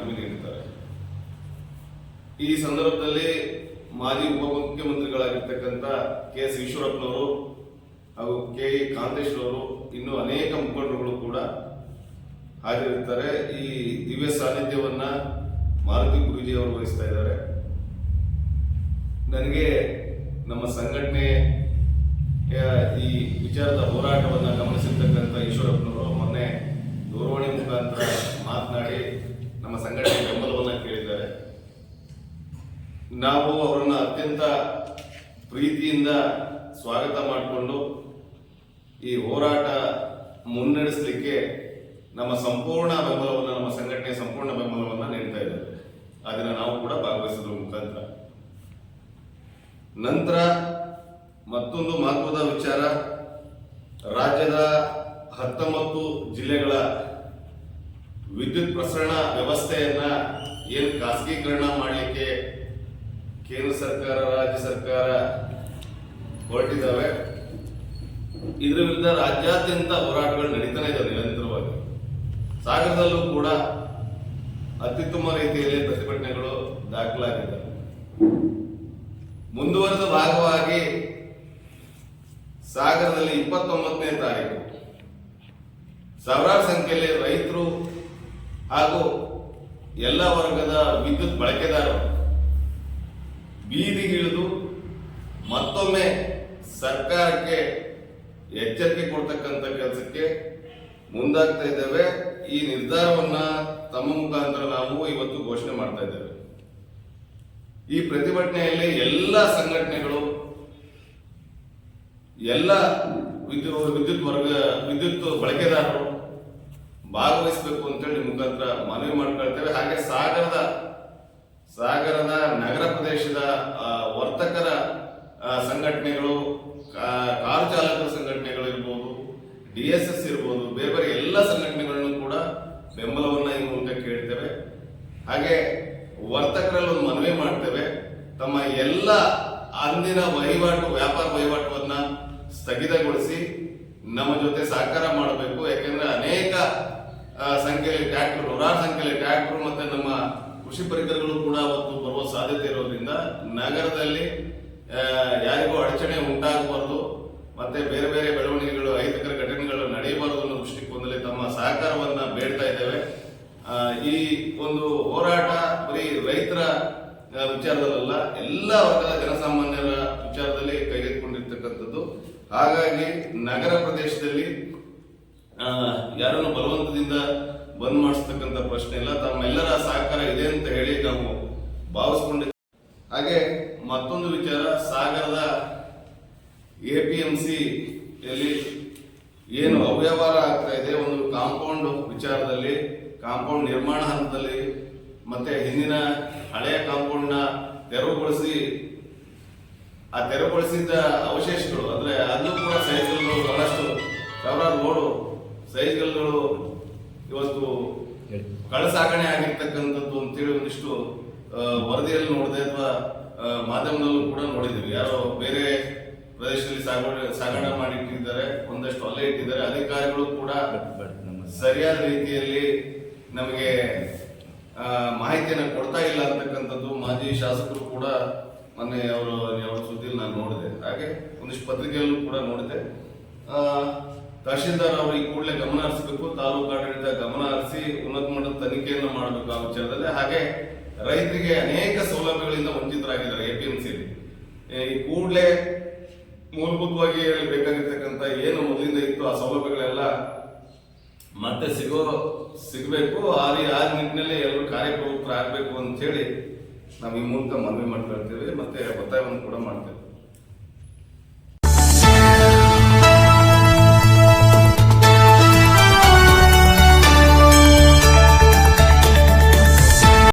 ಮನವಿ ನೀಡುತ್ತಾರೆ. ಈ ಸಂದರ್ಭದಲ್ಲಿ ಮಾಜಿ ಉಪಮುಖ್ಯಮಂತ್ರಿಗಳಾಗಿರ್ತಕ್ಕಂಥ ಕೆ.ಎಸ್. ಈಶ್ವರಪ್ಪನವರು ಹಾಗೂ ಕೆ.ಇ. ಕಾಂತೇಶ್ರವರು ಇನ್ನೂ ಅನೇಕ ಮುಖಂಡರುಗಳು ಕೂಡ ಹಾಜರಿರ್ತಾರೆ. ಈ ದಿವ್ಯ ಸಾನ್ನಿಧ್ಯವನ್ನ ಮಾರುತಿ ಗುರೂಜಿಯವರು ವಹಿಸ್ತಾ ಇದ್ದಾರೆ. ನನಗೆ ನಮ್ಮ ಸಂಘಟನೆ ಈ ವಿಚಾರದ ಹೋರಾಟವನ್ನು ಗಮನಿಸಿರ್ತಕ್ಕಂಥ ಈಶ್ವರಪ್ಪನವರು ಮೊನ್ನೆ ದೂರವಾಣಿ ಮುಖಾಂತರ ಮಾತನಾಡಿ ನಮ್ಮ ಸಂಘಟನೆ ಬೆಂಬಲವನ್ನು ಕೇಳಿದ್ದಾರೆ. ನಾವು ಅವರನ್ನ ಅತ್ಯಂತ ಪ್ರೀತಿಯಿಂದ ಸ್ವಾಗತ ಮಾಡಿಕೊಂಡು ಈ ಹೋರಾಟ ಮುನ್ನಡೆಸಲಿಕ್ಕೆ ನಮ್ಮ ಸಂಪೂರ್ಣ ಬೆಂಬಲವನ್ನು, ನಮ್ಮ ಸಂಘಟನೆಯ ಸಂಪೂರ್ಣ ಬೆಂಬಲವನ್ನು ನೀಡ್ತಾ ಇದ್ದೇವೆ. ಅದನ್ನು ನಾವು ಕೂಡ ಭಾಗವಹಿಸೋದ್ರ ಮುಖಾಂತರ. ನಂತರ ಮತ್ತೊಂದು ಮಹತ್ವದ ವಿಚಾರ, ರಾಜ್ಯದ 19 ಜಿಲ್ಲೆಗಳ ವಿದ್ಯುತ್ ಪ್ರಸರಣ ವ್ಯವಸ್ಥೆಯನ್ನ ಏನು ಖಾಸಗೀಕರಣ ಮಾಡಲಿಕ್ಕೆ ಕೇಂದ್ರ ಸರ್ಕಾರ, ರಾಜ್ಯ ಸರ್ಕಾರ ಹೊರಟಿದ್ದಾವೆ. ಇದರ ವಿರುದ್ಧ ರಾಜ್ಯಾದ್ಯಂತ ಹೋರಾಟಗಳು ನಡೀತಾನೆ ಇದ್ದಾವೆ ನಿರಂತರವಾಗಿ. ಸಾಗರದಲ್ಲೂ ಕೂಡ ಅತ್ಯುತ್ತಮ ರೀತಿಯಲ್ಲಿ ಪ್ರತಿಭಟನೆಗಳು ದಾಖಲಾಗಿದ್ದಾವೆ. ಮುಂದುವರೆದ ಭಾಗವಾಗಿ ಸಾಗರದಲ್ಲಿ 29ನೇ ತಾರೀಕು ಸಾವಿರಾರು ಸಂಖ್ಯೆಯಲ್ಲಿ ರೈತರು ಹಾಗೂ ಎಲ್ಲ ವರ್ಗದ ವಿದ್ಯುತ್ ಬಳಕೆದಾರರು ಬೀದಿಗಿಳಿದು ಮತ್ತೊಮ್ಮೆ ಸರ್ಕಾರಕ್ಕೆ ಎಚ್ಚರಿಕೆ ಕೊಡ್ತಕ್ಕಂಥ ಕೆಲಸಕ್ಕೆ ಮುಂದಾಗ್ತಾ ಇದ್ದೇವೆ. ಈ ನಿರ್ಧಾರವನ್ನ ತಮ್ಮ ಮುಖಾಂತರ ನಾವು ಇವತ್ತು ಘೋಷಣೆ ಮಾಡ್ತಾ ಇದ್ದೇವೆ. ಈ ಪ್ರತಿಭಟನೆಯಲ್ಲಿ ಎಲ್ಲ ಸಂಘಟನೆಗಳು, ಎಲ್ಲ ವಿದ್ಯುತ್ ಬಳಕೆದಾರರು ಭಾಗವಹಿಸಬೇಕು ಅಂತೇಳಿ ಮುಖಾಂತರ ಮನವಿ ಮಾಡ್ಕೊಳ್ತೇವೆ. ಹಾಗೆ ಸಾಗರದ ನಗರ ಪ್ರದೇಶದ ವರ್ತಕರ ಸಂಘಟನೆಗಳು, ಕಾರು ಚಾಲಕರ ಸಂಘಟನೆಗಳು ಇರ್ಬೋದು, DSS ಇರ್ಬೋದು, ಬೇರೆ ಬೇರೆ ಎಲ್ಲ ಸಂಘಟನೆಗಳನ್ನು ಕೂಡ ಬೆಂಬಲವನ್ನ ಈ ಮೂಲಕ ಕೇಳ್ತೇವೆ. ಹಾಗೆ ವರ್ತಕರಲ್ಲಿ ಒಂದು ಮನವಿ ಮಾಡ್ತೇವೆ, ತಮ್ಮ ಎಲ್ಲ ಅಂದಿನ ವ್ಯಾಪಾರ ವಹಿವಾಟವನ್ನ ಸ್ಥಗಿತಗೊಳಿಸಿ ನಮ್ಮ ಜೊತೆ ಸಹಕಾರ ಮಾಡಬೇಕು. ಯಾಕೆಂದ್ರೆ ಅನೇಕ ಸಂಖ್ಯೆಯಲ್ಲಿ ಟ್ರ್ಯಾಕ್ಟರ್, ನೂರಾರು ಸಂಖ್ಯೆಯಲ್ಲಿ ಟ್ರ್ಯಾಕ್ಟರ್ ಮತ್ತೆ ನಮ್ಮ ಕೃಷಿ ಪರಿಕರಗಳು ಕೂಡ ಅವತ್ತು ಬರುವ ಸಾಧ್ಯತೆ ಇರೋದ್ರಿಂದ ನಗರದಲ್ಲಿ ಯಾರಿಗೂ ಅಡಚಣೆ ಉಂಟಾಗಬಾರದು, ಮತ್ತೆ ಬೇರೆ ಬೇರೆ ಬೆಳವಣಿಗೆಗಳು, ಅಹಿತಕರ ಘಟನೆಗಳು ನಡೆಯಬಾರದು ಅನ್ನೋ ದೃಷ್ಟಿಕೋನದಲ್ಲಿ ತಮ್ಮ ಸಹಕಾರವನ್ನ ಬೇಡ್ತಾ ಇದ್ದೇವೆ. ಈ ಒಂದು ಹೋರಾಟ ಬರೀ ರೈತರ ವಿಚಾರದಲ್ಲ, ಎಲ್ಲ ವರ್ಗದ ಜನಸಾಮಾನ್ಯರ ವಿಚಾರದಲ್ಲಿ ಕೈಗೆತ್ತಿಕೊಂಡಿರ್ತಕ್ಕಂಥದ್ದು. ಹಾಗಾಗಿ ನಗರ ಪ್ರದೇಶದಲ್ಲಿ ಯಾರನ್ನು ಬಲವಂತದಿಂದ ಬಂದ್ ಮಾಡಿಸ್ತಕ್ಕಂಥ ಪ್ರಶ್ನೆ ಇಲ್ಲ, ತಮ್ಮೆಲ್ಲರ ಸಹಕಾರ ಇದೆ ಅಂತ ಹೇಳಿ ನಾವು ಭಾವಿಸ್ಕೊಂಡಿದ್ದೇವೆ. ಹಾಗೆ ಮತ್ತೊಂದು ವಿಚಾರ, ಸಾಗರದ APMC ಯಲ್ಲಿ ಏನು ಅವ್ಯವಹಾರ ಆಗ್ತಾ ಇದೆ, ಒಂದು ಕಾಂಪೌಂಡ್ ವಿಚಾರದಲ್ಲಿ, ಕಾಂಪೌಂಡ್ ನಿರ್ಮಾಣ ಹಂತದಲ್ಲಿ ಮತ್ತೆ ಹಿಂದಿನ ಹಳೆಯ ಕಾಂಪೌಂಡ್ ನ ತೆರವುಗೊಳಿಸಿದ್ದ ಅವಶೇಷಗಳು, ಅಂದ್ರೆ ಅದು ಕೂಡ ಸೈಜ್ಗಳು ಬಹಳಷ್ಟು ಸಾವಿರಾರು ಲೋಡು ಸೈಜ್ಗಳು ಇವತ್ತು ಕಳಸಾಗಣೆ ಆಗಿರ್ತಕ್ಕಂಥದ್ದು ಅಂತೇಳಿ ಒಂದಿಷ್ಟು ವರದಿಯಲ್ಲಿ ನೋಡಿದೆ, ಅಥವಾ ಮಾಧ್ಯಮದಲ್ಲೂ ಕೂಡ ನೋಡಿದ್ದೀವಿ. ಯಾರೋ ಬೇರೆ ಪ್ರದೇಶದಲ್ಲಿ ಸಾಗಣೆ ಮಾಡಿಟ್ಟಿದ್ದಾರೆ, ಒಂದಷ್ಟು ಅಲ್ಲೇ ಇಟ್ಟಿದ್ದಾರೆ. ಅಧಿಕಾರಿಗಳು ಕೂಡ ಸರಿಯಾದ ರೀತಿಯಲ್ಲಿ ನಮಗೆ ಮಾಹಿತಿಯನ್ನು ಕೊಡ್ತಾ ಇಲ್ಲ ಅಂತಕ್ಕಂಥದ್ದು ಮಾಜಿ ಶಾಸಕರು ಕೂಡ ಮೊನ್ನೆ ಅವರ ಸುದ್ದಿಯಲ್ಲಿ ನಾನು ನೋಡಿದೆ. ಹಾಗೆ ಒಂದಿಷ್ಟು ಪತ್ರಿಕೆಯಲ್ಲೂ ಕೂಡ ನೋಡಿದೆ. ತಹಶೀಲ್ದಾರ್ ಅವರು ಈ ಕೂಡಲೇ ಗಮನ ಹರಿಸಬೇಕು, ತಾಲೂಕು ಆಡಳಿತ ಗಮನ ಹರಿಸಿ ಉನ್ನತ ಮಟ್ಟದ ತನಿಖೆಯನ್ನು ಮಾಡಬೇಕು ಆ ವಿಚಾರದಲ್ಲಿ. ಹಾಗೆ ರೈತರಿಗೆ ಅನೇಕ ಸೌಲಭ್ಯಗಳಿಂದ ವಂಚಿತರಾಗಿದ್ದಾರೆ APMCಯಲ್ಲಿ. ಈ ಕೂಡಲೇ ಮೂಲಭೂತವಾಗಿ ಬೇಕಾಗಿರ್ತಕ್ಕಂಥ ಏನು ಮೊದಲಿಂದ ಇತ್ತು ಆ ಸೌಲಭ್ಯಗಳೆಲ್ಲ ಮತ್ತೆ ಸಿಗಬೇಕು. ಆ ನಿಟ್ಟಿನಲ್ಲಿ ಎಲ್ಲರೂ ಕಾರ್ಯಪ್ರವೃತ್ತರಾಗಬೇಕು ಅಂತ ಹೇಳಿ ನಾವು ಈ ಮೂಲಕ ಮನವಿ ಮಾಡ್ಕೊಳ್ತೇವೆ, ಮತ್ತೆ ಒತ್ತಾಯವನ್ನು ಕೂಡ ಮಾಡ್ತೇವೆ.